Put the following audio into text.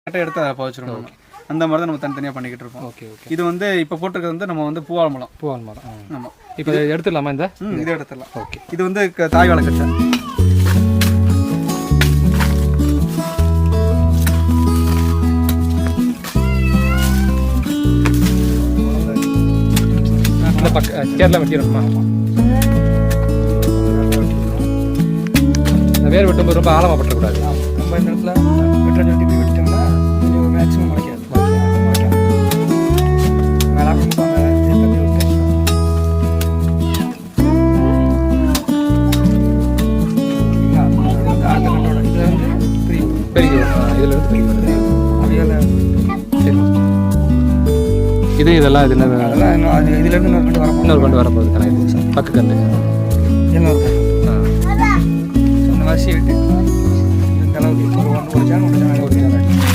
கட்டை எடுத்து அதை பறிச்சிடணும். அந்த மாதிரி தான் நம்ம தனித்தனியாக பண்ணிக்கிட்டு இருக்கோம். Okay okay. இது வந்து இப்போ போட்டிருக்கிறது வந்து நம்ம வந்து பூவால் மரம். பூவால் மரம். ஆமாம். இப்போ எடுத்துடலாமா இந்த? இதை எடுத்துடலாம். ஓகே. இது வந்து தாய் வாழைக்கட்டை. இந்த கேரளா வெட்டிடணுமா? வேர் வெட்டும்போது ரொம்ப ஆழமாக பற்றக்கூடாது. நம்ம இந்த இடத்துல வெட்டை வெட்டி போய் வெட்டிட்டோம்னா கொஞ்சம் மேக்ஸிமம் முளைக்காது. இது இதெல்லாம் இது இதுலேருந்து இன்னொரு கண்டு வரப்போகுது கணக்கு பக்கு கண்டு இன்னொரு அந்த மாதிரி விட்டு இந்த அளவுக்கு ஒரு சேனல்